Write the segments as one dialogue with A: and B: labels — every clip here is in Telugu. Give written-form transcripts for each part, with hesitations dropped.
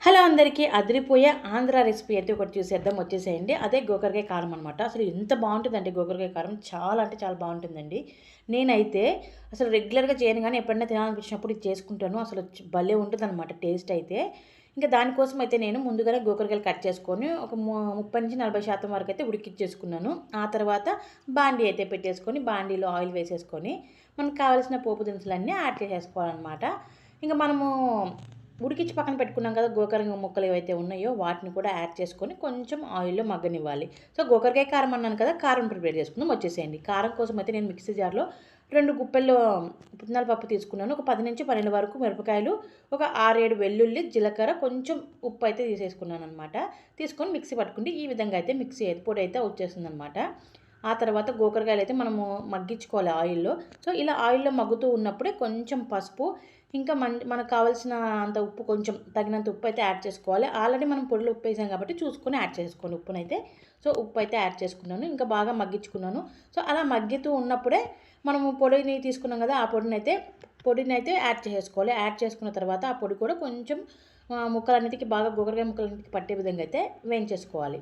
A: హలో అందరికీ అదిరిపోయే ఆంధ్ర రెసిపీ అయితే ఒకటి చూసేద్దాం వచ్చేసేయండి. అదే గోకరకాయ కారం అనమాట. అసలు ఎంత బాగుంటుందంటే గోకరకాయ కారం చాలా అంటే చాలా బాగుంటుందండి. నేనైతే అసలు రెగ్యులర్‌గా చేయను గానీ ఎప్పుడైనా తినాలనిపించినప్పుడు ఇది చేసుకుంటాను. అసలు భలే ఉంటుందనమాట టేస్ట్ అయితే. ఇంకా దానికోసం అయితే నేను ముందుగానే గోకరకాయలు కట్ చేసుకొని ఒక 30-40% వరకు అయితే ఉడికిచ్చేసుకున్నాను. ఆ తర్వాత బాండీ అయితే పెట్టేసుకొని బాండీలో ఆయిల్ వేసేసుకొని మనకు కావాల్సిన పోపు దినుసులన్నీ యాడ్ చేసేసుకోవాలనమాట. ఇంక మనము ఉడికించి పక్కన పెట్టుకున్నాం కదా గోకరకాయ ముక్కలు ఏవైతే ఉన్నాయో వాటిని కూడా యాడ్ చేసుకొని కొంచెం ఆయిల్‌లో మగ్గనివ్వాలి. సో, గోకరకాయ కారం అన్నాను కదా! కారం ప్రిపేర్ చేసుకుందాం వచ్చేసేయండి. కారం కోసం అయితే నేను మిక్సీ జార్‌లో 2 గుప్పెళ్ళు పుట్నాల పప్పు తీసుకున్నాను. ఒక 10-12 వరకు మిరపకాయలు, ఒక 6, 7 వెల్లుల్లి, జీలకర్ర, కొంచెం ఉప్పు అయితే తీసేసుకున్నాననమాట. తీసుకొని మిక్సీ పట్టుకుంటే ఈ విధంగా అయితే మిక్సీ పొడి అయితే వచ్చేసిందనమాట. ఆ తర్వాత గోకరకాయలైతే మనము మగ్గించుకోవాలి ఆయిల్‌లో. సో, ఇలా ఆయిల్‌లో మగ్గుతూ ఉన్నప్పుడే కొంచెం పసుపు, ఇంకా మనకు కావాల్సిన అంత ఉప్పు, కొంచెం తగినంత ఉప్పు అయితే యాడ్ చేసుకోవాలి. ఆల్రెడీ మనం పొడిలో ఉప్పేసాం కాబట్టి చూసుకొని యాడ్ చేసుకోండి ఉప్పునైతే. సో, ఉప్పు అయితే యాడ్ చేసుకున్నాను. ఇంకా బాగా మగ్గించుకున్నాను. సో, అలా మగ్గుతూ ఉన్నప్పుడే మనము పొడిని తీసుకున్నాం కదా! ఆ పొడినైతే యాడ్ చేసేసుకోవాలి. యాడ్ చేసుకున్న తర్వాత ఆ పొడి కూడా కొంచెం ముక్కలన్నిటికి బాగా గోకరకాయ ముక్కలన్నిటికి పట్టే విధంగా అయితే వేయించేసుకోవాలి.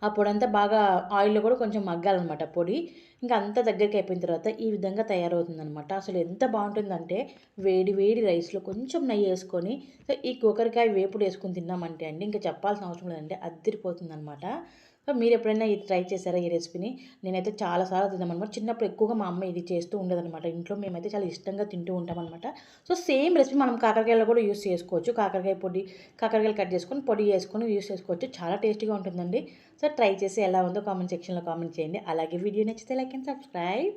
A: ఆ పొడంతా బాగా ఆయిల్‌లో కూడా కొంచెం మగ్గాలనమాట పొడి. ఇంకా అంతా దగ్గరికి అయిపోయిన తర్వాత ఈ విధంగా తయారవుతుందనమాట. అసలు ఎంత బావుంటుందంటే వేడి వేడి రైస్‌లో కొంచెం నెయ్యేసుకొని సో, ఈ గోకరకాయ వేపుడేసుకొని తిన్నామంటే అండి ఇంక చెప్పాల్సిన అవసరం లేదండి. అద్దిరిపోతుందనమాట. సో, మీరెప్పుడైనా ఇది ట్రై చేశారా ఈ రెసిపీని? నేనైతే చాలా సార్లు తిన్నామనమాట. చిన్నప్పుడు ఎక్కువగా మా అమ్మ ఇది చేస్తూ ఉండేదనమాట. ఇంట్లో మేమైతే చాలా ఇష్టంగా తింటూ ఉంటామనమాట. సో, సేమ్ రెసిపీ మనం కాకరకాయలో కూడా యూజ్ చేసుకోవచ్చు. కాకరకాయ పొడి, కాకరకాయలు కట్ చేసుకొని పొడి చేసుకొని యూజ్ చేసుకోవచ్చు. చాలా టేస్టీగా ఉంటుందండి. సో, ట్రై చేసి ఎలా ఉందో కామెంట్ సెక్షన్‌లో కామెంట్ చేయండి. అలాగే వీడియో నచ్చితే లైక్ అండ్ సబ్స్క్రైబ్.